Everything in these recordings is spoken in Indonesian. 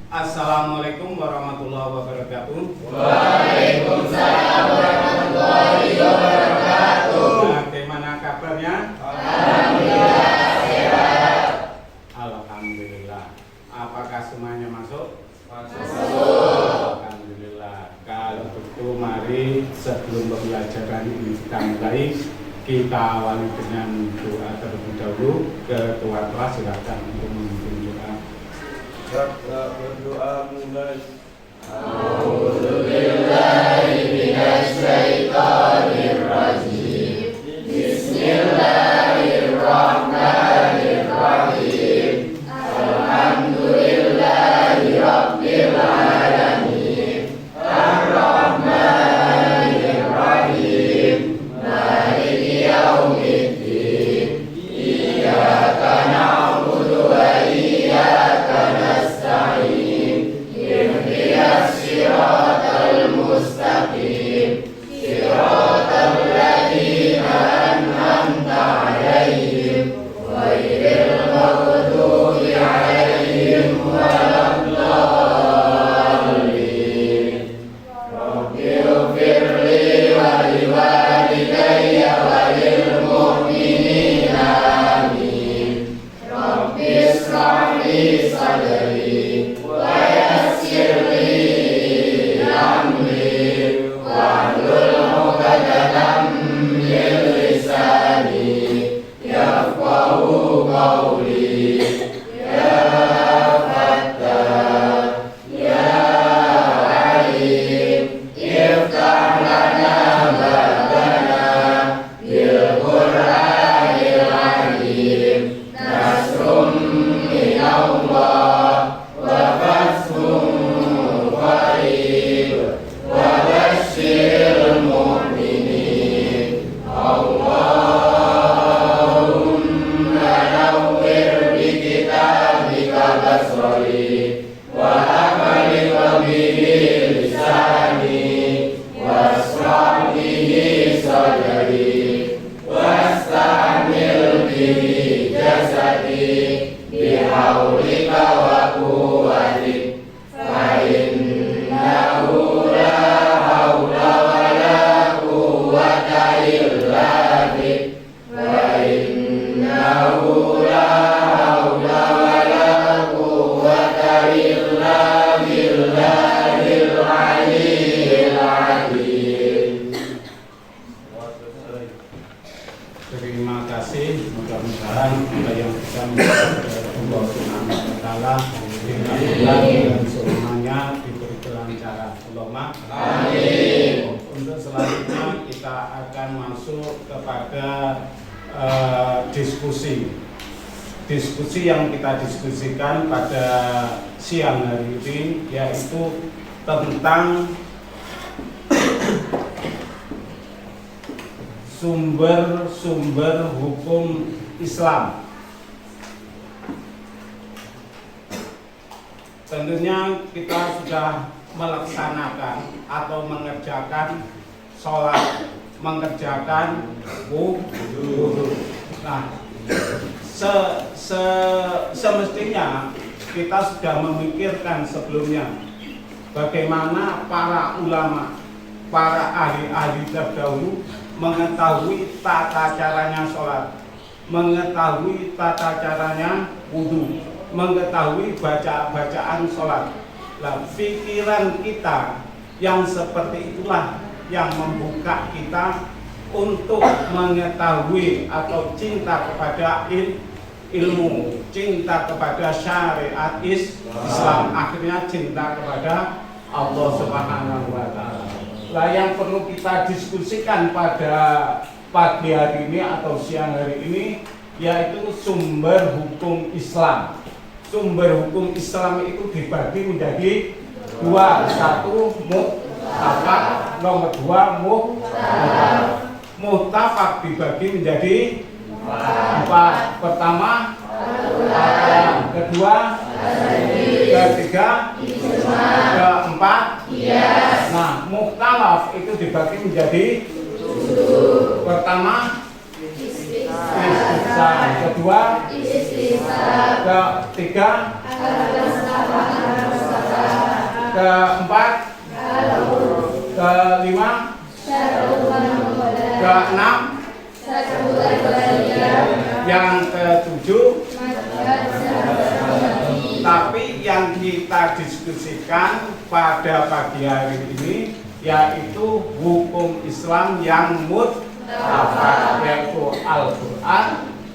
Assalamualaikum warahmatullahi wabarakatuh. Waalaikumsalam warahmatullahi wabarakatuh. Bagaimana kabarnya? Alhamdulillah sehat. Alhamdulillah. Apakah semuanya masuk? Masuk. Alhamdulillah. Kalau begitu mari sebelum pembelajaran ini kita mulai, kita awali dengan doa terlebih dahulu. Ketua kelas silakan untuk memimpin doa. Berdoa mulai. A'udzubillahi minasyaitonirrajim. Bismillahirrahmanirrahim. Alhamdulillahi rabbil alamin. Ar-Rahmanir-Rahim. Maliki yaumiddin. Iyyaka na'budu wa iyyaka nasta'in. Ihdinas siratal mustaqim. Siratal ladzina an'amta 'alaihim ghairil maghdubi 'alaihim waladdallin. Rabbighfirli wa liwalidayya wa lil mu'minina amin. Rabbi ishrah li sadri wa yassir li amri wahlul 'uqdatam min lisani yafqahu qawli. Ya Fattah ya Alim iftah lana babana bil Qur'anil azim. Nasrum minallah wa fathun qarib wa basyiril mu'minin. Allahumma nawwir bi kitabika basri wa amali bihi lisani wasrah bihi sadri wastamil bihi jasadi bihaulika wa quwwatik fa innahu la haula wa la quwwata illa bik wa innahu la haula wa la quwwata illa billahil aliyyil azim. Terima kasih. Mudah-mudahan kita yang bisa mencapai Allah Subhanahu wa taala dan semuanya diberi kelancaran. Allahumma Amin. Untuk selanjutnya kita akan masuk kepada diskusi yang kita diskusikan pada siang hari ini, yaitu tentang sumber-sumber hukum Islam. Tentunya kita sudah melaksanakan atau mengerjakan sholat, mengerjakan wudu. Nah, semestinya kita sudah memikirkan sebelumnya bagaimana para ulama, para ahli-ahli terdahulu mengetahui tata caranya sholat, mengetahui tata caranya wudu, mengetahui bacaan sholat. Nah, pikiran kita yang seperti itulah yang membuka kita untuk mengetahui atau cinta kepada ilmu, cinta kepada syariat Islam, akhirnya cinta kepada Allah Subhanahu wa taala. Nah, yang perlu kita diskusikan pada pagi hari ini atau siang hari ini yaitu sumber hukum Islam. Sumber hukum Islam itu dibagi menjadi dua, satu muhtafaq, nomor dua muhtafaq. Muhtafaq dibagi menjadi empat. Pertama, kedua, ketiga, keempat. Nah, mukhtalaf itu dibagi menjadi pertama istisna, kedua, ketiga, keempat, kelima, keenam, yang ketujuh. Tapi yang kita diskusikan pada pagi hari ini yaitu hukum Islam yang mutlak, yaitu Al-Quran,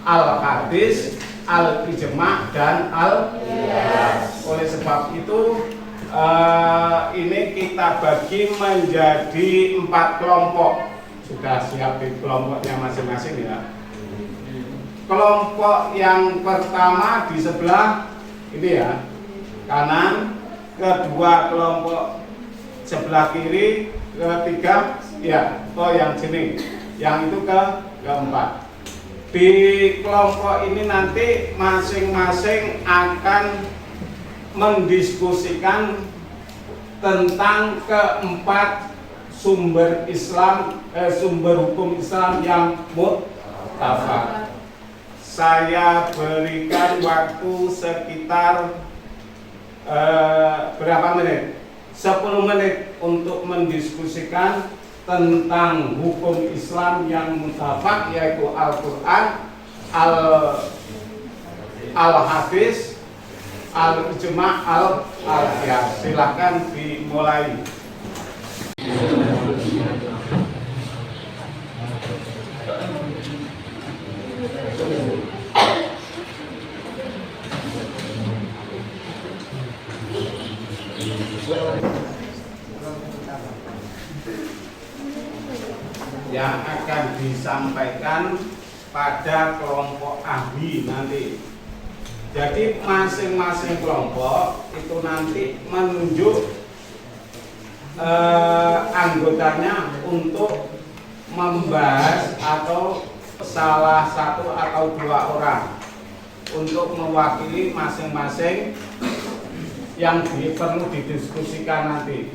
Al-Hadis, Al-Ijma' dan Al-Qiyas. Oleh sebab itu ini kita bagi menjadi 4 kelompok. Sudah siap di kelompoknya masing-masing ya. Kelompok yang pertama di sebelah ini ya, kanan, kedua kelompok sebelah kiri, ketiga ya, yang sini, yang itu keempat. Di kelompok ini nanti masing-masing akan mendiskusikan tentang keempat sumber Islam, sumber hukum Islam yang mutlak. Saya berikan waktu sekitar berapa menit? 10 menit untuk mendiskusikan tentang hukum Islam yang mutlak, yaitu Al-Quran, Al-Hadis, Al-Ijma', Al-Qiyas. Silakan dimulai. Yang akan disampaikan pada kelompok ahli nanti. Jadi masing-masing kelompok itu nanti menunjuk anggotanya untuk membahas atau salah satu atau 2 orang untuk mewakili masing-masing yang perlu didiskusikan nanti.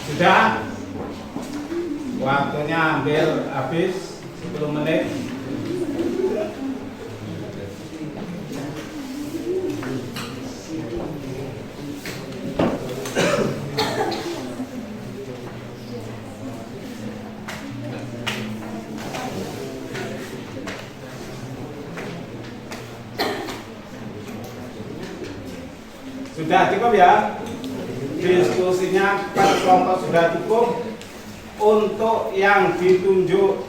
Sudah? Waktunya hampir habis, 10 menit. Sudah cukup ya? Diskusinya per kelompok sudah cukup. Untuk yang ditunjuk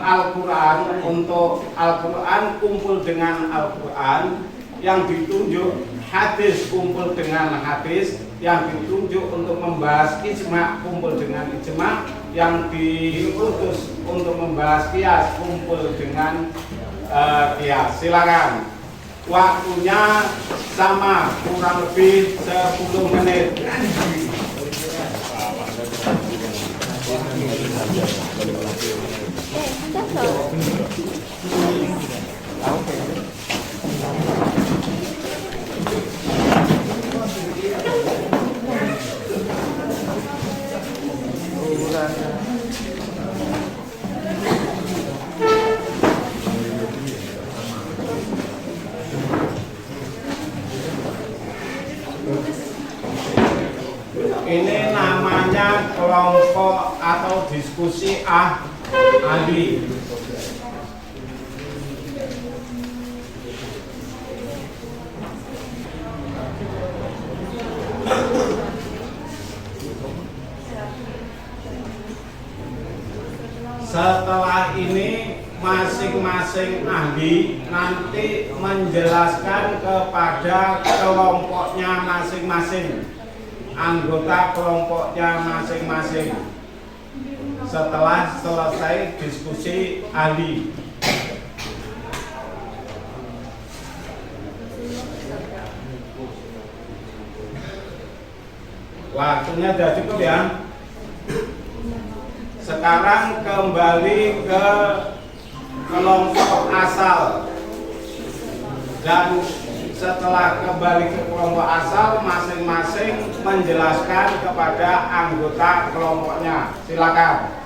Al-Quran, untuk Al-Quran kumpul dengan Al-Quran, yang ditunjuk hadis kumpul dengan hadis, yang ditunjuk untuk membahas ijma kumpul dengan ijma, yang diutus untuk membahas qiyas kumpul dengan qiyas. Silakan. Waktunya sama, kurang lebih 10 menit. Ini namanya kelompok atau diskusi ahli. Setelah ini masing-masing ahli nanti menjelaskan kepada kelompoknya masing-masing, anggota kelompoknya masing-masing, setelah selesai diskusi ahli. Waktunya sudah cukup ya. Sekarang kembali ke kelompok asal, dan setelah kembali ke kelompok asal masing-masing menjelaskan kepada anggota kelompoknya. Silakan.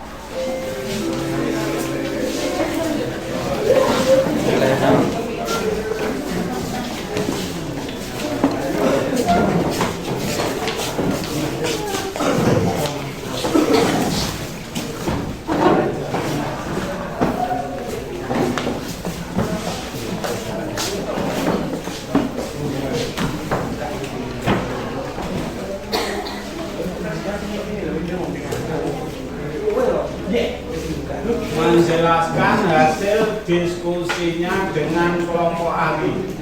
Menjelaskan hasil diskusinya dengan kelompok ahli.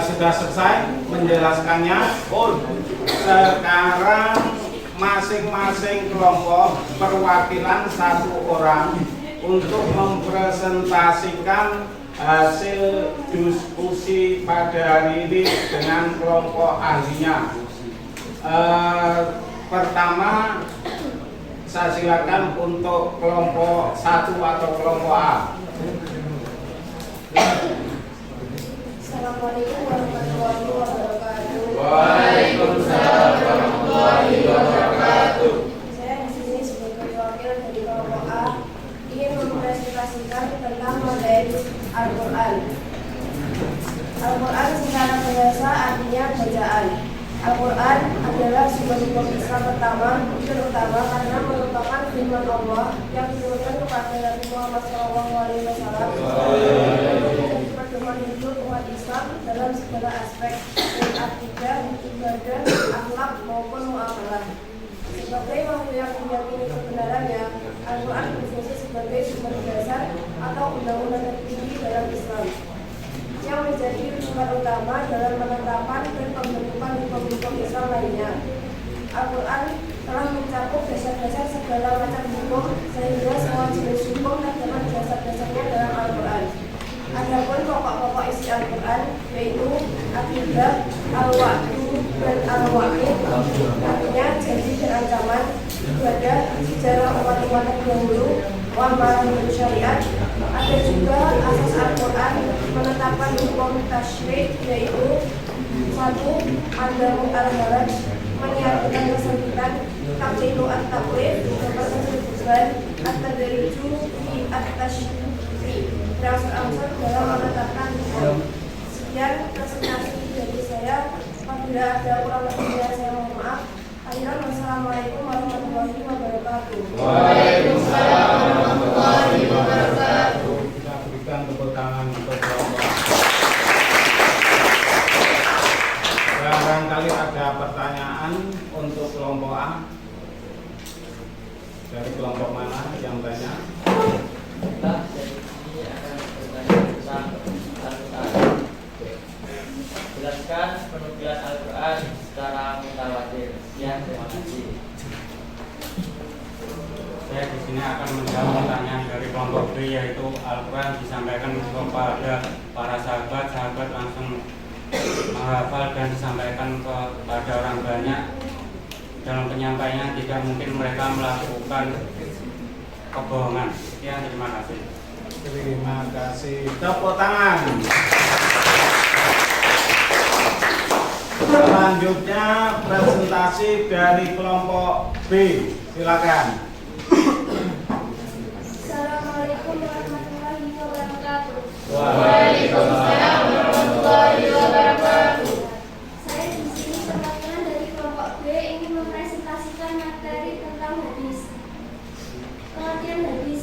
Sudah selesai menjelaskannya. Sekarang masing-masing kelompok perwakilan satu orang untuk mempresentasikan hasil diskusi pada hari ini dengan kelompok ahlinya. Pertama, saya silakan untuk kelompok 1 atau kelompok A. Assalamualaikum warahmatullahi wabarakatuh. Waalaikumsalam warahmatullahi wabarakatuh. Saya di sini sebagai wakil dari kelompok A ingin mempresentasikan tentang materi Al-Quran. Al-Quran secara bahasa artinya bacaan. Al-Quran adalah sumber hukum Islam pertama, terutama karena merupakan firman Allah yang diturunkan kepada Nabi Muhammad SAW menjadi pedoman hidup umat Islam dalam segala aspek, baik akidah, ibadah, akhlak maupun muamalah. Sebagai wahyu yang meyakini kebenarannya, Al-Quran berfungsi sebagai sumber dasar atau undang-undang tertinggi dalam Islam yang menjadi rujukan utama dalam penetapan dan pembentukan hukum-hukum Islam lainnya. Al-Quran telah mencakup dasar-dasar segala macam hukum sehingga semua jenis hukum terdapat dasar-dasarnya dalam Al-Quran. Adapun pokok-pokok isi Al-Quran yaitu akidah, al-wa'du, dan al-wa'id, artinya janji dan ancaman, ibadah, sejarah umat-umat terdahulu, amalan dan syariat. Ada juga asas Al-Quran menetapkan hukum tasyrik yaitu 1. Adamu al-haraj, menyiapkan kesempitan, taklilu at-taklif, keperluan at-tadariju fi at-tashri, berangsur-angsur dalam menetapkan hukum. Sekian presentasi dari saya. Apabila ada kurang lebihnya saya mohon maaf. Wassalamualaikum warahmatullahi wabarakatuh. Waalaikumsalam warahmatullahi wabarakatuh. Kita berikan tepuk tangan untuk kelompok. Barangkali ada pertanyaan untuk kelompok A. Dari kelompok mana yang tanya? Pak, dari sini akan bertanya tentang Al-Quran. Jelaskan penukilan Al-Quran secara mutawatir. Sekian, terima kasih. Saya di sini akan menjawab pertanyaan dari kelompok B, yaitu Al-Quran disampaikan kepada para sahabat langsung menghafal dan disampaikan kepada orang banyak. Dalam penyampaiannya tidak mungkin mereka melakukan kebohongan. Sekian, terima kasih. Terima kasih. Tepuk tangan. Selanjutnya presentasi dari kelompok B. Silakan. Assalamualaikum warahmatullahi wabarakatuh. Waalaikumsalam warahmatullahi wabarakatuh. Saya di sini perwakilan dari kelompok B ingin mempresentasikan materi tentang hadis. Pengertian hadis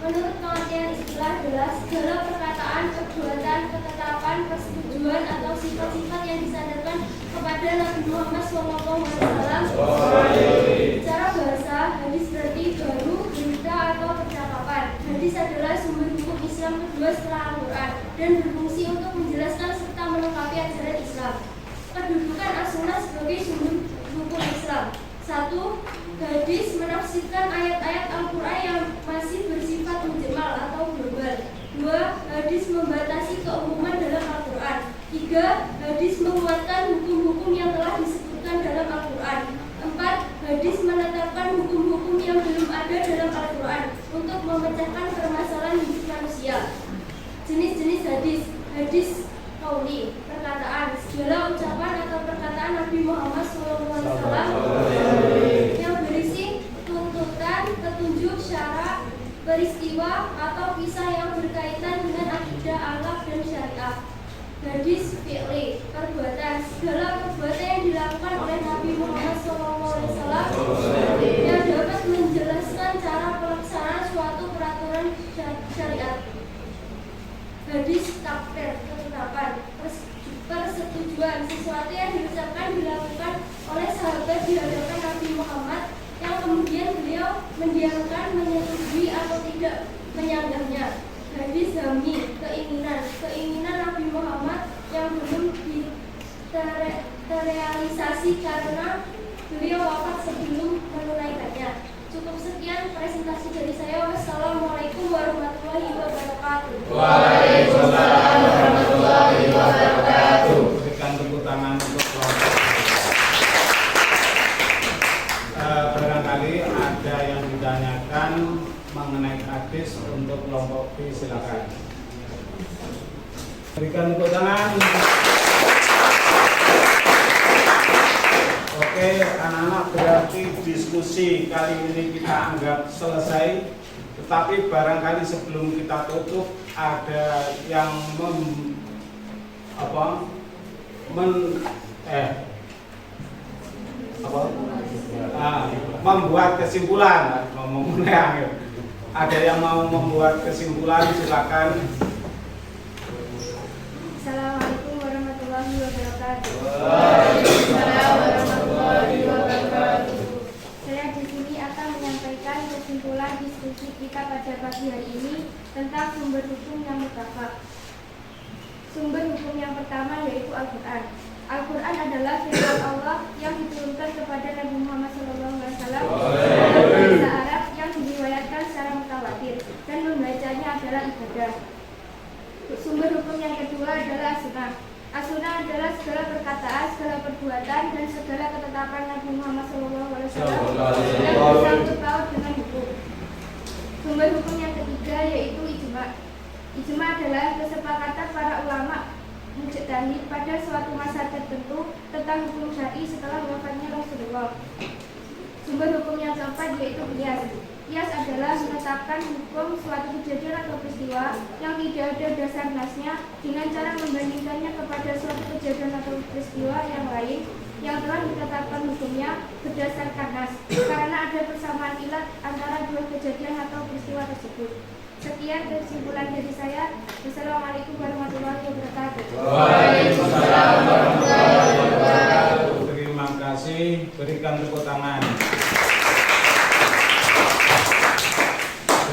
menurut pengertian istilah adalah segala perkataan, perbuatan, ketetapan, persetujuan atau sifat-sifat yang disandarkan kepada Nabi Muhammad SAW. Secara bahasa, hadis berarti baru, berita atau percakapan. Hadis adalah sumber hukum Islam kedua setelah Al-Quran dan berfungsi untuk menjelaskan serta melengkapi ajaran Islam. Kedudukan as-sunnah sebagai sumber hukum Islam. 1. Hadis menafsirkan ayat-ayat Al-Quran yang masih bersifat mujmal atau global. 2. Hadis membatasi keumuman dalam Al-Quran. 3. Hadis menguatkan hukum-hukum yang telah disebutkan dalam Al-Quran. 4. Hadis menetapkan hukum-hukum yang belum ada dalam Al-Quran untuk memecahkan permasalahan hidup manusia. Jenis-jenis hadis. Hadis qauli, perkataan, segala ucapan atau perkataan Nabi Muhammad SAW yang berisi tuntutan, petunjuk, syarat, peristiwa atau kisah yang berkaitan dengan akidah, akhlak dan syariat. Hadis fi'li, perbuatan, segala perbuatan yang dilakukan oleh Nabi Muhammad SAW yang dapat menjelaskan cara pelaksanaan suatu peraturan syariat. Hadis takfir, ketetapan, persetujuan, sesuatu yang diucapkan dilakukan oleh sahabat di hadapan Nabi Muhammad yang kemudian beliau mendiamkan, menyetujui atau tidak menyanggahnya. Hadis zami, keinginan Nabi Muhammad yang belum terrealisasi karena beliau wafat sebelum menunaikannya. Cukup sekian presentasi dari saya. Wassalamualaikum warahmatullahi wabarakatuh. Waalaikumsalam warahmatullahi wabarakatuh. Berikan tepuk tangan untuk kelompok. Barangkali ada yang ditanyakan mengenai hadis untuk kelompok B, silakan. Berikan tepuk tangan. Oke, anak-anak, berarti diskusi kali ini kita anggap selesai. Tetapi barangkali sebelum kita tutup ada yang membuat kesimpulan. Ada yang mau membuat kesimpulan, silakan. Assalamualaikum warahmatullahi wabarakatuh. Waalaikumsalam warahmatullahi wabarakatuh. Saya di sini akan menyampaikan kesimpulan diskusi kita pada pagi hari ini tentang sumber hukum yang mutlak. Sumber hukum yang pertama yaitu Al-Quran. Al-Quran adalah firman Allah yang diturunkan kepada Nabi Muhammad SAW dalam bahasa Arab yang diriwayatkan secara mutawatir dan membacanya adalah ibadah. Sumber hukum yang kedua adalah As-Sunnah. As-Sunnah adalah segala perkataan, segala perbuatan, dan segala ketetapan Nabi Muhammad SAW yang bersangkut paut dengan hukum. Sumber hukum yang ketiga yaitu ijma. Ijma adalah kesepakatan para ulama mujtahid pada suatu masa tertentu tentang hukum syar'i setelah wafatnya Rasulullah. Sumber hukum yang keempat yaitu qiyas. Qiyas adalah menetapkan hukum suatu kejadian atau peristiwa yang tidak ada dasar nasnya dengan cara membandingkannya kepada suatu kejadian atau peristiwa yang lain yang telah ditetapkan hukumnya berdasarkan nas karena ada persamaan ilat antara dua kejadian atau peristiwa tersebut. Sekian kesimpulan dari saya. Wassalamualaikum warahmatullahi wabarakatuh. Waalaikumsalam warahmatullahi wabarakatuh. Terima kasih. Berikan tepuk tangan.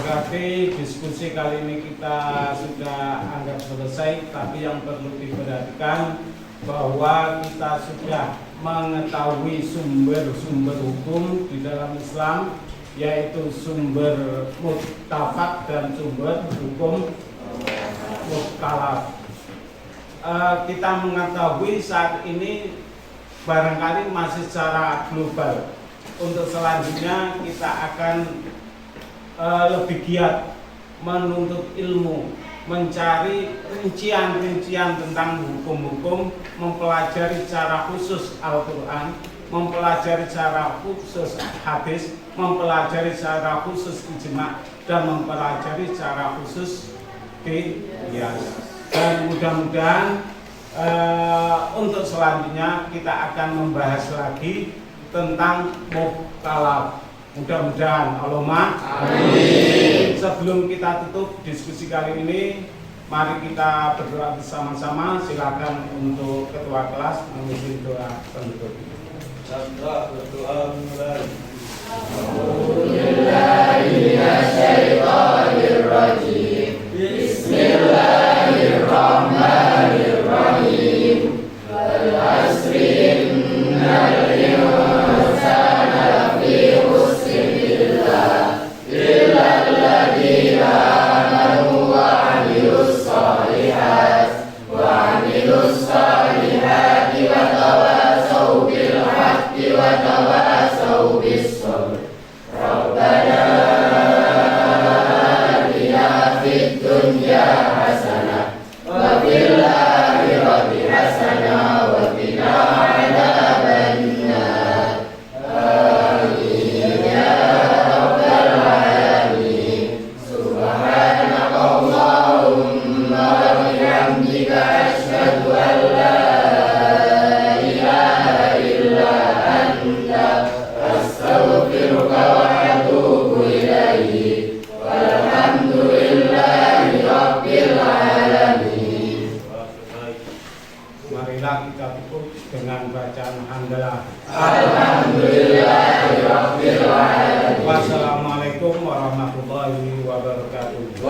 Berarti diskusi kali ini kita sudah anggap selesai, tapi yang perlu diperhatikan bahwa kita sudah mengetahui sumber-sumber hukum di dalam Islam, yaitu sumber muttafaq dan sumber hukum mukhtalaf. Kita mengetahui saat ini barangkali masih secara global. Untuk selanjutnya kita akan lebih giat menuntut ilmu, mencari rincian-rincian tentang hukum-hukum, mempelajari secara khusus Al-Quran, mempelajari secara khusus hadis, mempelajari secara khusus ijma, dan mempelajari secara khusus qiyas. Dan mudah-mudahan untuk selanjutnya kita akan membahas lagi tentang mukhtalaf. Mudah-mudahan, Allahumma amin. Sebelum kita tutup diskusi kali ini, mari kita berdoa bersama-sama. Silakan untuk ketua kelas memimpin doa penutup. Chandra berdoa mulai. Bismillahirrahmanirrahim. Wal asri innal insana Marilah kita tutup dengan bacaan hamdalah. Alhamdulillahirabbil alamin. Wassalamualaikum warahmatullahi wabarakatuh.